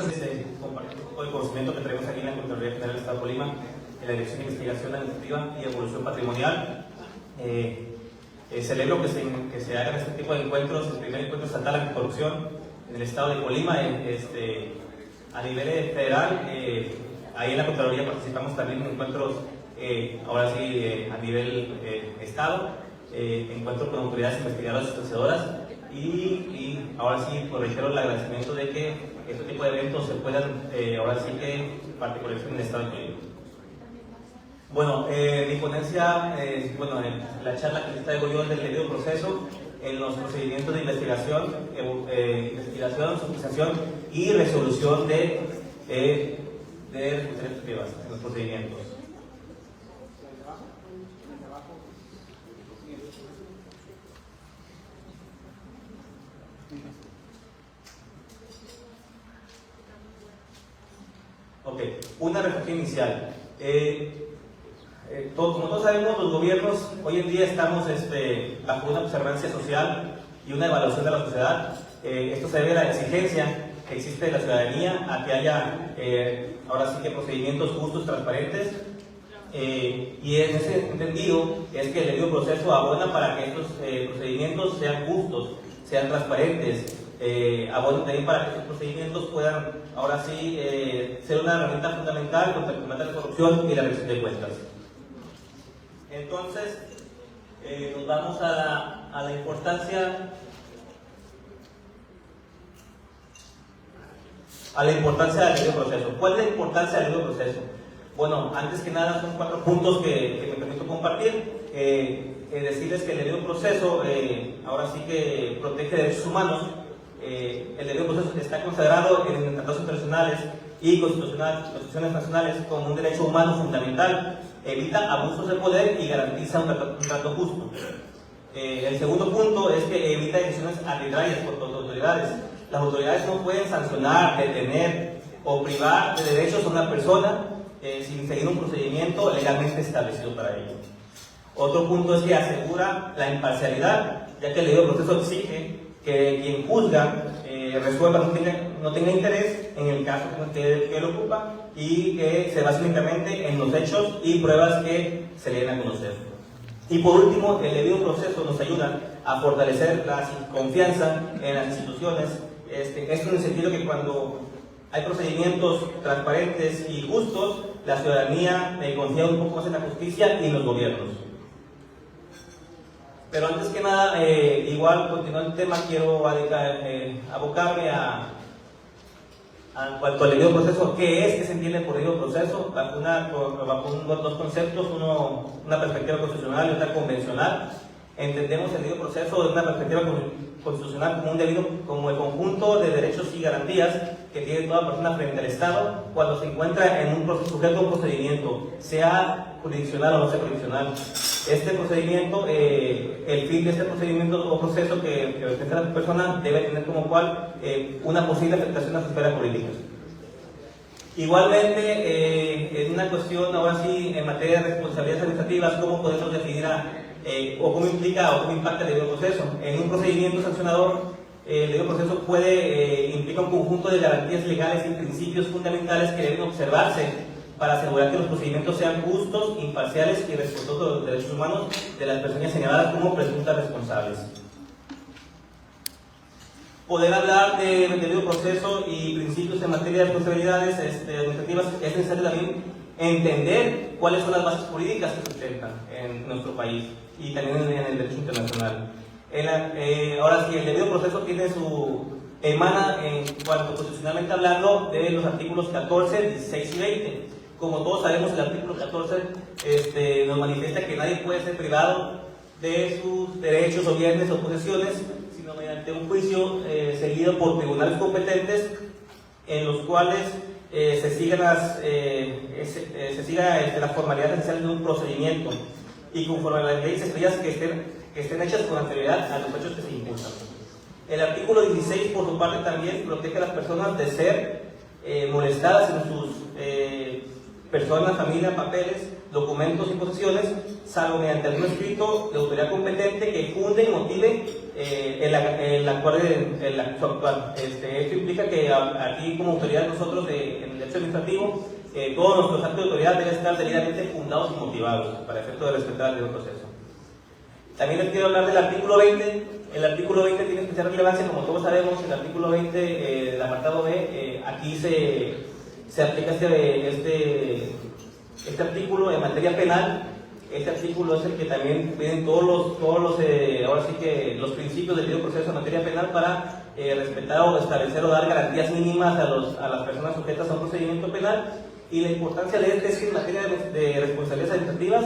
Compartir un poco de conocimiento que tenemos aquí en la Contraloría General del Estado de Colima, en la Dirección de Investigación Administrativa y Evolución Patrimonial. Celebro que se hagan este tipo de encuentros, el primer encuentro estatal anticorrupción en el Estado de Colima. A nivel federal, ahí en la Contraloría participamos también en encuentros, ahora sí, a nivel Estado, encuentros con autoridades investigadoras y asociadoras. Y ahora sí, pues reitero el agradecimiento de que este tipo de eventos se puedan, ahora sí que particularizar en el Estado de Colima. Bueno, mi ponencia, la charla que les traigo yo es del debido proceso en los procedimientos de investigación, sustanciación y resolución de responsabilidades efectivas en los procedimientos. Ok, una reflexión inicial. Como todos sabemos, los gobiernos hoy en día estamos bajo una observancia social y una evaluación de la sociedad. Esto se debe a la exigencia que existe de la ciudadanía a que haya, ahora sí que procedimientos justos, transparentes, y en ese entendido es que el debido proceso abona para que estos procedimientos sean justos, sean transparentes. Abona también para que estos procedimientos puedan, ahora sí, ser una herramienta fundamental contra el combate a la corrupción y la rendición de cuentas. Entonces, nos vamos a la importancia del debido proceso. ¿Cuál es la importancia del debido proceso? Bueno, antes que nada son 4 puntos que me permito compartir. Decirles que el debido proceso, ahora sí que protege derechos humanos. El debido proceso está consagrado en tratados internacionales y constituciones nacionales como un derecho humano fundamental, evita abusos de poder y garantiza un trato justo. El segundo punto es que evita decisiones arbitrarias por las autoridades. Las autoridades no pueden sancionar, detener o privar de derechos a una persona sin seguir un procedimiento legalmente establecido para ello. Otro punto es que asegura la imparcialidad, ya que el debido proceso exige que quien juzga resuelva, no tenga interés en el caso que lo ocupa y que se base únicamente en los hechos y pruebas que se le den a conocer. Y por último, el debido proceso nos ayuda a fortalecer la confianza en las instituciones. Esto en el sentido que cuando hay procedimientos transparentes y justos, la ciudadanía confía un poco más en la justicia y en los gobiernos. Pero antes que nada, igual continuando el tema, quiero abocarme en cuanto al debido proceso. ¿Qué se entiende por debido proceso? Bajo dos conceptos, una perspectiva constitucional y otra convencional. Entendemos el debido proceso desde una perspectiva constitucional como el conjunto de derechos y garantías que tiene toda persona frente al Estado cuando se encuentra en un proceso sujeto a un procedimiento, sea jurisdiccional o no sea jurisdiccional. Este procedimiento, el fin de este procedimiento o proceso que presenta la persona debe tener como cual una posible afectación a su esfera política. Igualmente, en una cuestión ahora sí en materia de responsabilidades administrativas, ¿cómo podemos definir o cómo implica o cómo impacta el debido proceso? En un procedimiento sancionador, el debido proceso implica un conjunto de garantías legales y principios fundamentales que deben observarse para asegurar que los procedimientos sean justos, imparciales y respetuosos de los derechos humanos de las personas señaladas como presuntas responsables. Poder hablar del debido proceso y principios en materia de responsabilidades administrativas es necesario también entender cuáles son las bases jurídicas que sustentan en nuestro país y también en el derecho internacional. Ahora sí, el debido proceso emana, en cuanto constitucionalmente hablando, de los artículos 14, 16 y 20. Como todos sabemos, el artículo 14 nos manifiesta que nadie puede ser privado de sus derechos o bienes o posesiones, sino mediante un juicio seguido por tribunales competentes en los cuales se siga las formalidades esenciales de un procedimiento y conforme a las leyes estrellas que estén hechas con anterioridad a los hechos que se imputan. El artículo 16, por su parte, también protege a las personas de ser molestadas personas, familia, papeles, documentos y posesiones, salvo mediante algún escrito de autoridad competente que funde y motive el actuar el acto actual. Esto implica que aquí, como autoridad, nosotros en el derecho administrativo, todos nuestros actos de autoridad deben estar debidamente fundados y motivados para efecto de respetar el debido proceso. También les quiero hablar del artículo 20. El artículo 20 tiene especial relevancia, como todos sabemos. El artículo 20, el apartado B, aquí se aplica este artículo en materia penal. Este artículo es el que también vienen todos los ahora sí que los principios del debido proceso en materia penal para respetar o establecer o dar garantías mínimas a las personas sujetas a un procedimiento penal. Y la importancia de este es que en materia de responsabilidades administrativas,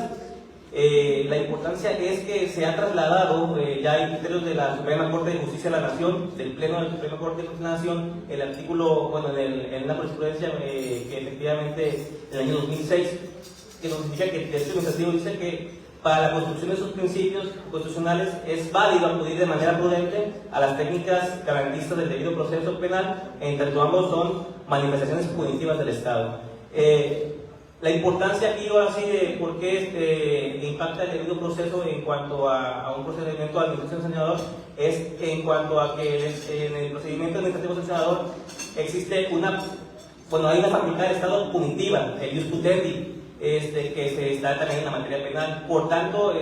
la importancia es que se ha trasladado, ya hay criterios de la Suprema Corte de Justicia de la Nación, del Pleno de la Suprema Corte de Justicia de la Nación, el artículo, bueno, en una jurisprudencia que efectivamente en el año 2006, que nos indica que el derecho administrativo dice que para la construcción de sus principios constitucionales es válido acudir de manera prudente a las técnicas garantistas del debido proceso penal, en tanto ambos son manifestaciones punitivas del Estado. La importancia aquí ahora sí de por qué impacta el debido proceso en cuanto a un procedimiento de administración sancionador es en cuanto a que en el procedimiento administrativo sancionador existe hay una facultad del Estado punitiva, el ius putendi, que se está también en la materia penal. Por tanto,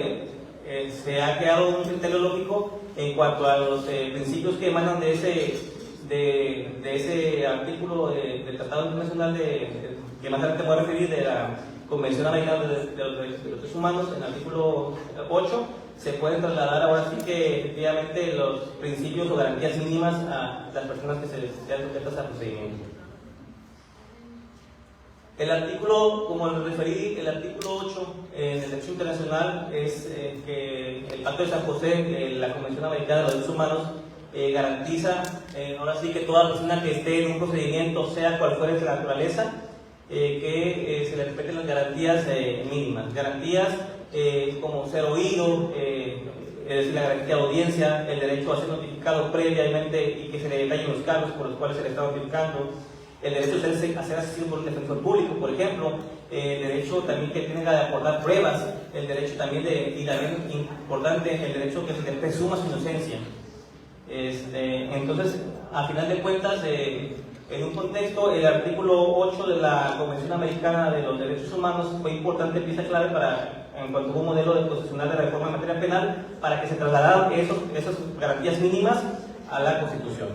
se ha creado un criterio lógico en cuanto a los principios que emanan de ese artículo del Tratado Internacional que más adelante voy a referir, de la Convención Americana de los Derechos Humanos, en el artículo 8, se pueden trasladar ahora sí que efectivamente los principios o garantías mínimas a las personas que sean sujetas al procedimiento. El artículo, como les referí, el artículo 8 en el derecho internacional es que el Pacto de San José, la Convención Americana de los Derechos Humanos, garantiza ahora sí que toda persona que esté en un procedimiento, sea cual fuere su naturaleza, que se le respeten las garantías mínimas. Garantías como ser oído, es decir, la garantía de audiencia, el derecho a ser notificado previamente y que se le detallen los cargos por los cuales se le está notificando, el derecho a ser asistido por un defensor público, por ejemplo, el derecho también que tenga de aportar pruebas, el derecho también y también importante, el derecho que se le presuma su inocencia. Entonces, a final de cuentas, en un contexto, el artículo 8 de la Convención Americana de los Derechos Humanos fue importante, pieza clave en cuanto a un modelo de constitucional de reforma en materia penal, para que se trasladaran esas garantías mínimas a la Constitución.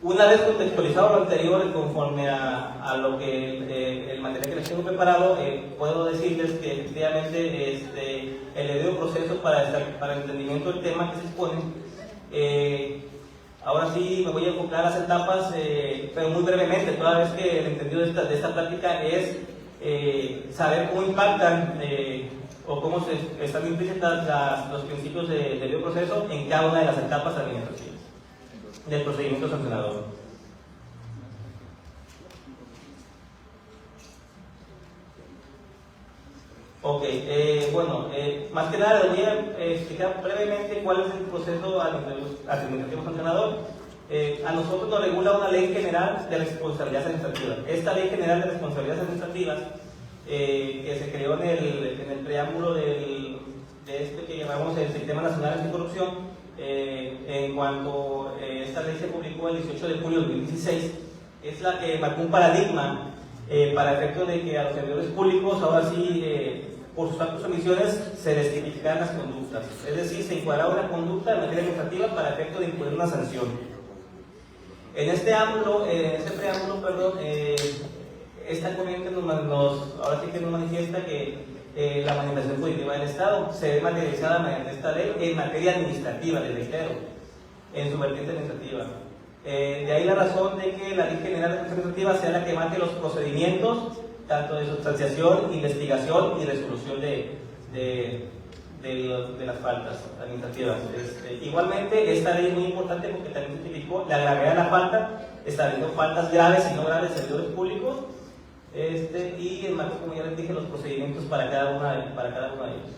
Una vez contextualizado lo anterior, conforme a lo que el material que les tengo preparado, puedo decirles que efectivamente el debido proceso para el entendimiento del tema que se expone, ahora sí me voy a enfocar las etapas, pero muy brevemente, toda vez que el entendido de esta práctica es saber cómo impactan o cómo están implícitas los principios de debido proceso en cada una de las etapas administrativas del procedimiento sancionador. Ok, más que nada les voy a explicar brevemente cuál es el proceso administrativo sancionador. A nosotros nos regula una ley general de responsabilidades administrativas. Esta ley general de responsabilidades administrativas que se creó en el preámbulo de que llamamos el Sistema Nacional Anticorrupción, en cuanto esta ley se publicó el 18 de julio de 2016, es la que marcó un paradigma para efecto de que a los servidores públicos ahora sí, por sus actos o omisiones, se les tipificaran las conductas. Es decir, se encuadraba una conducta de materia administrativa para efecto de imponer una sanción. En este preámbulo, esta corriente ahora sí que nos manifiesta que la manifestación punitiva del Estado se ve materializada mediante esta ley en materia administrativa, les reitero, en su vertiente administrativa. De ahí la razón de que la Ley General de Administrativa sea la que marque los procedimientos, tanto de sustanciación, investigación y resolución de las faltas administrativas. Igualmente, esta ley es muy importante porque también justificó la gravedad de la falta, estableciendo faltas graves y no graves de servidores públicos, y enmarcó, como ya les dije, los procedimientos para cada uno de ellos.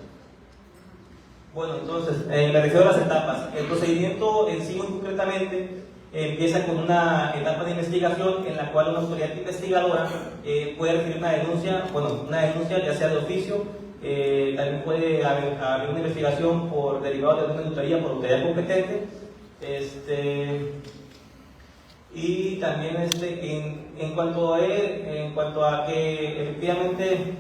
Bueno, entonces, me refiero a las etapas. El procedimiento en sí, muy concretamente, empieza con una etapa de investigación en la cual una autoridad investigadora puede recibir una denuncia ya sea de oficio, también puede haber una investigación por derivado de una auditoría por autoridad competente, y también en cuanto a que efectivamente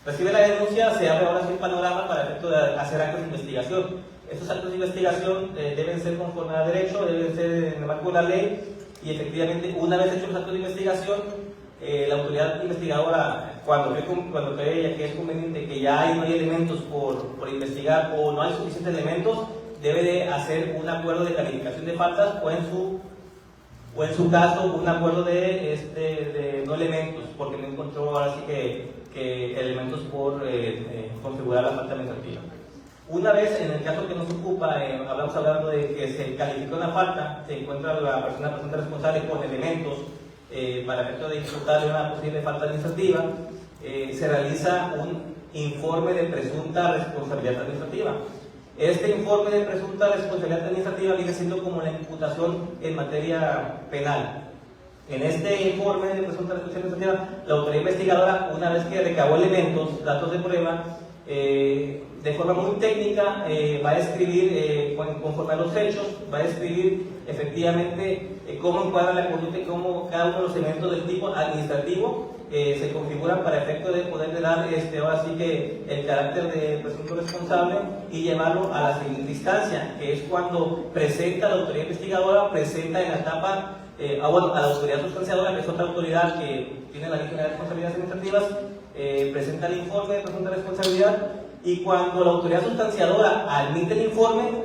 recibe la denuncia, se abre ahora sí un panorama para efecto de hacer actos de investigación. Estos actos de investigación deben ser conforme a derecho, deben ser en el marco de la ley, y efectivamente, una vez hechos los actos de investigación, la autoridad investigadora, cuando cree ella que es conveniente, que ya no hay elementos por investigar o no hay suficientes elementos, debe de hacer un acuerdo de calificación de faltas o en su caso un acuerdo de no elementos, porque no encontró ahora sí que elementos por configurar la falta administrativa. Una vez, en el caso que nos ocupa, hablando de que se calificó una falta, se encuentra la persona presunta responsable con elementos para efecto de imputarle una posible falta administrativa, se realiza un informe de presunta responsabilidad administrativa. Este informe de presunta responsabilidad administrativa viene siendo como la imputación en materia penal. En este informe de presunta responsabilidad administrativa, la autoridad investigadora, una vez que recabó elementos, datos de prueba, de forma muy técnica va a escribir, conforme a los hechos, va a escribir efectivamente cómo encuadra la conducta y cómo cada uno de los elementos del tipo administrativo se configuran para efecto de poderle dar ahora sí que el carácter de presunto responsable y llevarlo a la siguiente instancia, que es cuando presenta la autoridad investigadora, presenta en la etapa a la autoridad sustanciadora, que es otra autoridad que tiene la Ley General de Responsabilidades Administrativas, presenta el informe de presunta responsabilidad, y cuando la autoridad sustanciadora admite el informe,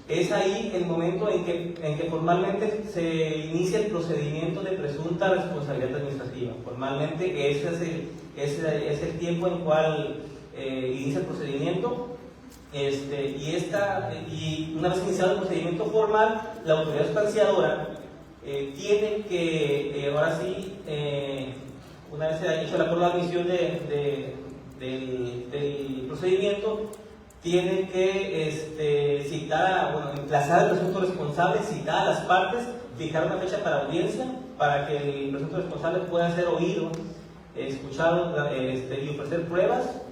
es ahí el momento en que formalmente se inicia el procedimiento de presunta responsabilidad administrativa. Formalmente ese es el tiempo en el cual inicia el procedimiento. Y una vez iniciado el procedimiento formal, la autoridad sustanciadora tiene que, ahora sí, una vez se ha hecho el acuerdo de admisión del procedimiento, tiene que emplazar al presunto responsable, citar a las partes, fijar una fecha para audiencia, para que el presunto responsable pueda ser oído, escuchado y ofrecer pruebas.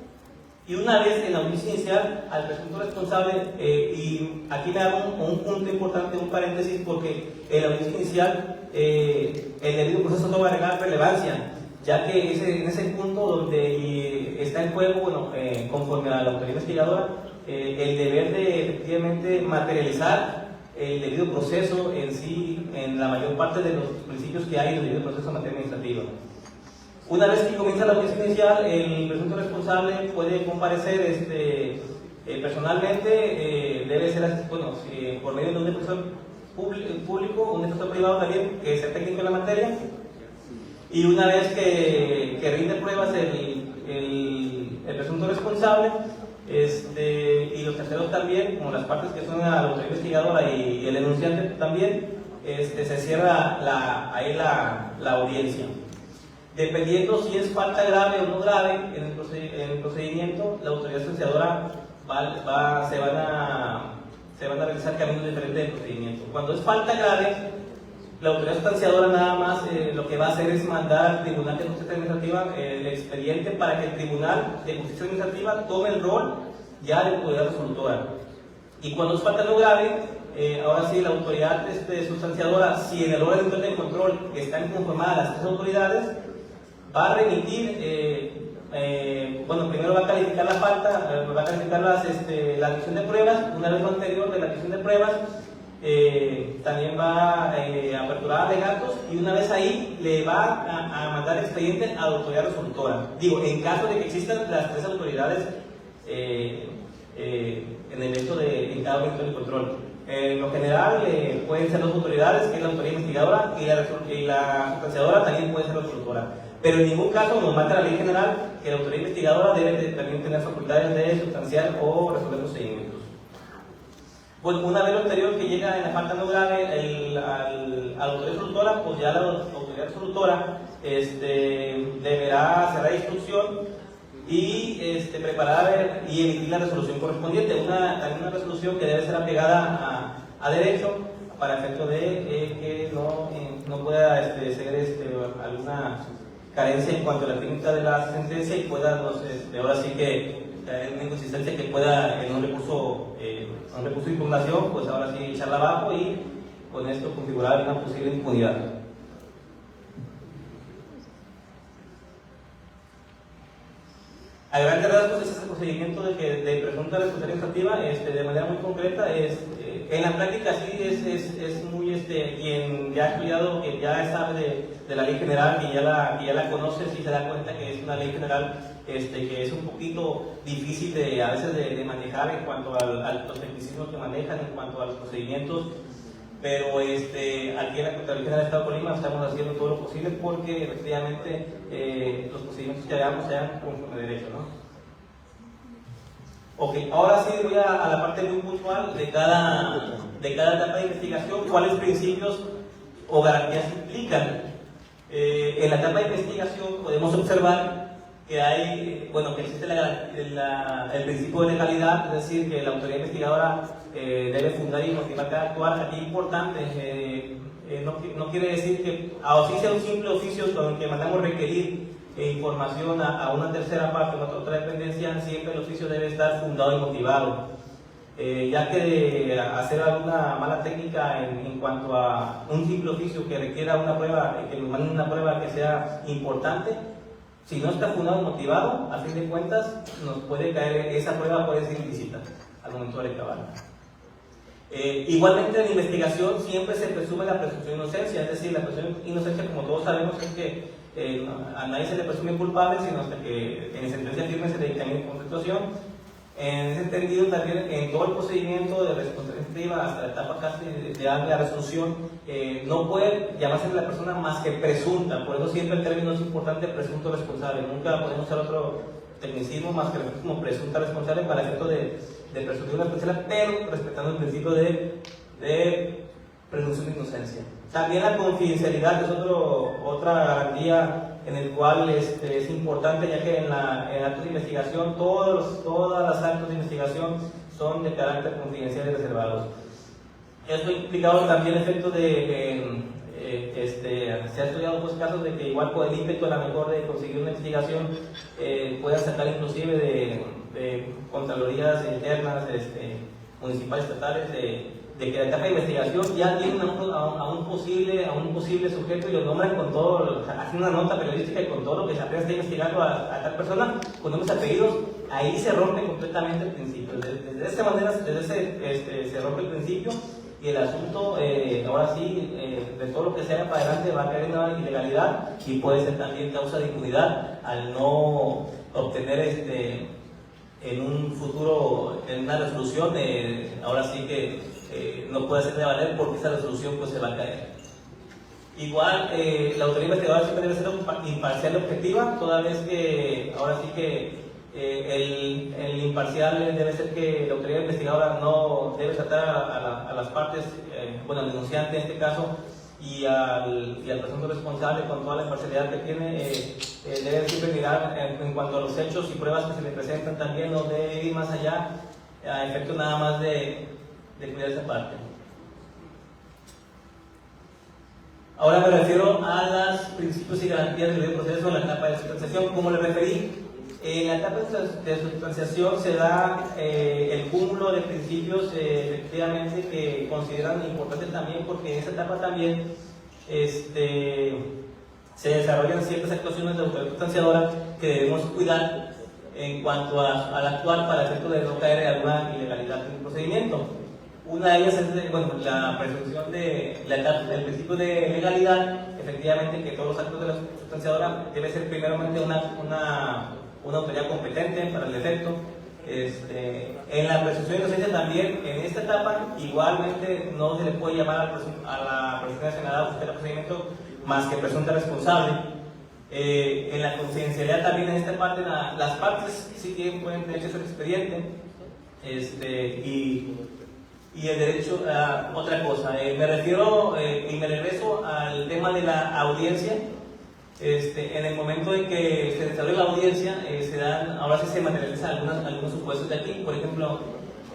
Y una vez en la audiencia inicial al presunto responsable, y aquí me hago un punto importante, un paréntesis, porque en la audiencia inicial el debido proceso no va a agregar relevancia, ya que en ese punto donde está en juego, conforme a la autoridad investigadora, el deber de efectivamente materializar el debido proceso en sí, en la mayor parte de los principios que hay del debido proceso en materia administrativa. Una vez que comienza la audiencia inicial, el presunto responsable puede comparecer personalmente, debe ser por medio de un defensor público, un defensor privado también, que sea técnico en la materia. Y una vez que rinde pruebas el presunto responsable, y los terceros también, como las partes que son la autoridad investigadora y el denunciante también, se cierra la audiencia. Dependiendo si es falta grave o no grave en el procedimiento, la autoridad sustanciadora se van a realizar caminos diferentes del procedimiento. Cuando es falta grave, la autoridad sustanciadora nada más lo que va a hacer es mandar al Tribunal de Justicia Administrativa el expediente para que el Tribunal de Justicia Administrativa tome el rol ya de autoridad resolutora. Y cuando es falta no grave, ahora sí la autoridad sustanciadora, si en el orden de control están conformadas las tres autoridades, va a remitir, primero va a calificar la falta, va a calificar la admisión de pruebas. Una vez lo anterior de la admisión de pruebas, también va a aperturar alegatos, y una vez ahí le va a mandar expediente a la autoridad resolutora. Digo, en caso de que existan las tres autoridades en el hecho en cada momento del control. En lo general pueden ser dos autoridades, que es la autoridad investigadora, y la sustanciadora también puede ser la resolutora. Pero en ningún caso nos mata la ley general que la autoridad investigadora debe también tener facultades de sustanciar o resolver procedimientos. Bueno, una vez lo anterior que llega en la falta no grave a la autoridad resolutora, pues ya la autoridad resolutora deberá cerrar instrucción y preparar y emitir la resolución correspondiente. También una resolución que debe ser apegada a derecho, para efecto de que no pueda ser alguna carencia en cuanto a la técnica de la sentencia y pueda, ahora sí que una inconsistencia que pueda en un recurso de impugnación, pues ahora sí echarla abajo y con esto configurar una posible impunidad. A grandes rasgos, ese es el procedimiento de presunta responsabilidad administrativa. De manera muy concreta, en la práctica sí es muy, quien ya ha estudiado, quien ya sabe de la ley general, quien ya la conoce, sí se da cuenta que es una ley general que es un poquito difícil a veces de manejar en cuanto a los tecnicismos que manejan, en cuanto a los procedimientos. Pero aquí en la Contraloría General del Estado de Colima estamos haciendo todo lo posible porque efectivamente los procedimientos que hagamos sean conforme a derecho, ¿no? Ok, ahora sí voy a la parte muy puntual de cada etapa de investigación, cuáles principios o garantías implican. En la etapa de investigación podemos observar que que existe el principio de legalidad, es decir, que la autoridad investigadora debe fundar y motivar cada actuar. Aquí importante, no quiere decir que, así sea un simple oficio con el que mandamos requerir información a una tercera parte, a otra dependencia, siempre el oficio debe estar fundado y motivado. Ya que de hacer alguna mala técnica en cuanto a un simple oficio que requiera una prueba, que nos manden una prueba que sea importante, si no está fundado y motivado, a fin de cuentas, nos puede caer, esa prueba puede ser ilícita al momento de recabarla. Igualmente en la investigación siempre se presume la presunción de inocencia, es decir, la presunción de inocencia, como todos sabemos, es que a nadie se le presume culpable, sino hasta que en sentencia firme se le dictamine con situación. En ese entendido, también en todo el procedimiento de responsabilidad administrativa hasta la etapa casi de amplia resolución, no puede llamarse la persona más que presunta. Por eso siempre el término es importante, presunto responsable. Nunca podemos usar otro tecnicismo más que como presunta responsable para efecto de presunción responsable, pero respetando el principio de presunción de inocencia. También la confidencialidad es otra garantía en el cual es importante, ya que en actos de investigación, todos los actos de investigación son de carácter confidencial y reservados. Esto ha implicado también efectos se ha estudiado pues, casos de que igual por el ímpetu a lo mejor de conseguir una investigación pueda sacar inclusive de contralorías internas, municipales, estatales, de que la etapa de investigación ya tienen a un posible sujeto y lo nombran con todo, hacen una nota periodística y con todo lo que se apenas está investigando a tal persona, con nombres y apellidos, ahí se rompe completamente el principio. Desde esa manera se rompe el principio y el asunto, ahora sí, de todo lo que se haga para adelante va a caer en una ilegalidad y puede ser también causa de impunidad al no obtener en un futuro, en una resolución, ahora sí que no puede hacerse valer porque esa resolución pues se va a caer. Igual, la autoridad investigadora siempre debe ser imparcial y objetiva, toda vez que ahora sí que el imparcial debe ser que la autoridad investigadora no debe tratar a las partes, al denunciante en este caso, y al presunto responsable con toda la imparcialidad que tiene, debe siempre mirar en cuanto a los hechos y pruebas que se le presentan también, no debe ir más allá, a efecto nada más de cuidar esa parte. Ahora me refiero a los principios y garantías del debido proceso en la etapa de sustanciación. Como le referí, en la etapa de sustanciación se da el cúmulo de principios efectivamente que consideran importantes también, porque en esa etapa también se desarrollan ciertas actuaciones de autoridad sustanciadora que debemos cuidar en cuanto al actuar para efecto de no caer en alguna ilegalidad en el procedimiento. Una de ellas es la presunción del principio de legalidad, efectivamente que todos los actos de la sustanciadora debe ser primeramente una autoridad competente para el efecto. En la presunción de inocencia también, en esta etapa, igualmente no se le puede llamar a la persona señalada o del procedimiento más que presunta responsable. En la confidencialidad también en esta parte, las partes sí pueden tener que ser expediente, y el derecho a otra cosa. Me refiero y me regreso al tema de la audiencia. En el momento en que se desarrolla la audiencia, ahora sí se materializan algunos supuestos de aquí. Por ejemplo,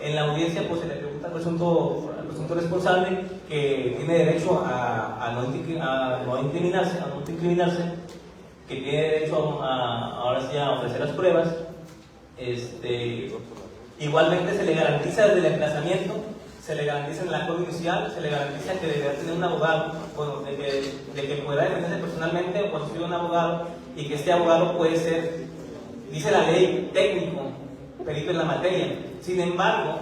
en la audiencia pues, se le pregunta al presunto responsable que tiene derecho a no incriminarse, que tiene derecho ahora sí a ofrecer las pruebas. Igualmente se le garantiza desde el emplazamiento, se le garantiza en el acto inicial, se le garantiza que deberá tener un abogado, bueno, de que podrá defenderse personalmente o constituir un abogado, y que este abogado puede ser, dice la ley, técnico, perito en la materia. Sin embargo,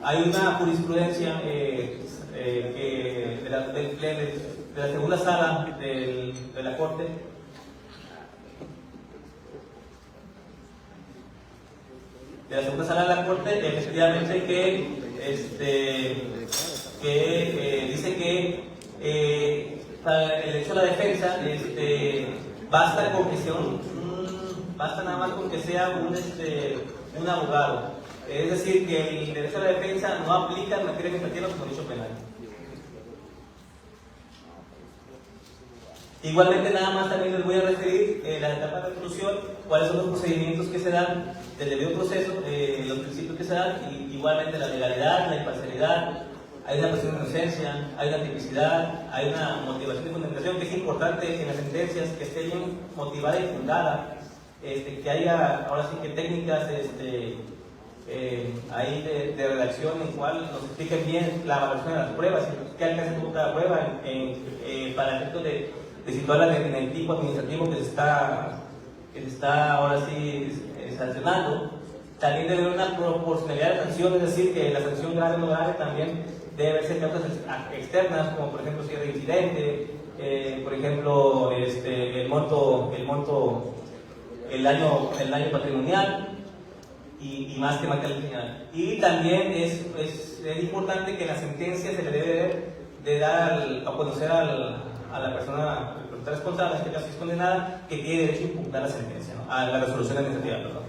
hay una jurisprudencia de la segunda sala de la Corte, efectivamente, que dice que para el derecho a la defensa basta nada más con que sea un abogado. Es decir, que el derecho a la defensa no aplica en materia administrativa como derecho penal. Igualmente, nada más también les voy a referir la etapa de resolución, cuáles son los procedimientos que se dan del debido proceso, los principios que se dan, y igualmente la legalidad, la imparcialidad, hay una presunción de inocencia, hay una tipicidad, hay una motivación y fundamentación, que es importante en las sentencias que esté bien motivada y fundada, que haya ahora sí que técnicas ahí de redacción en cual nos expliquen bien la valoración de las pruebas, qué alcance tuvo cada prueba para efectos de situarla en el tipo administrativo que se está ahora sí sancionando. También debe haber una proporcionalidad de sanción, es decir, que la sanción grave o no grave también debe verse causas externas, como por ejemplo si es reincidente, por ejemplo el daño patrimonial y más que materia penal. Y también es importante que en la sentencia se le debe de dar a conocer a la persona responsable, en este caso es condenada, que tiene derecho a impugnar la sentencia, ¿no? A la resolución administrativa, perdón.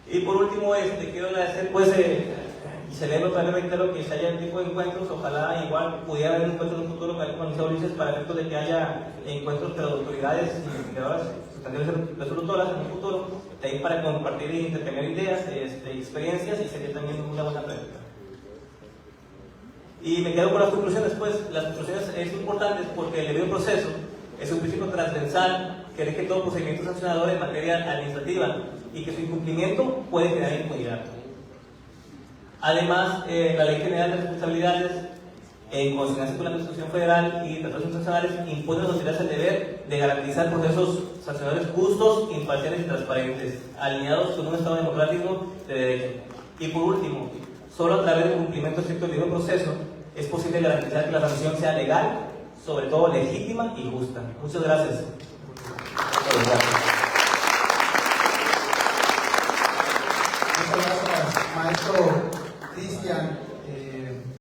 Y por último, quiero agradecer, pues, y celebro, también reitero que se haya tipo de encuentros. Ojalá igual pudiera haber encuentros en un futuro con el Ulises, para efectos de que haya encuentros entre autoridades investigadoras sustantivas resolutoras en un futuro, de ahí para compartir e intercambiar ideas, experiencias, y sería también una buena práctica. Y me quedo con las conclusiones, pues. Las conclusiones es importante porque el debido proceso es un principio transversal que rige todo procedimiento sancionador en materia administrativa, y que su incumplimiento puede generar impunidad. Además, la Ley General de Responsabilidades, en consonancia con la Constitución Federal y tratados internacionales, impone a las autoridades el deber de garantizar procesos sancionadores justos, imparciales y transparentes, alineados con un Estado democrático de derecho. Y por último, solo a través del cumplimiento estricto del debido proceso es posible garantizar que la sanción sea legal, sobre todo legítima y justa. Muchas gracias. Muchas gracias, maestro Cristian.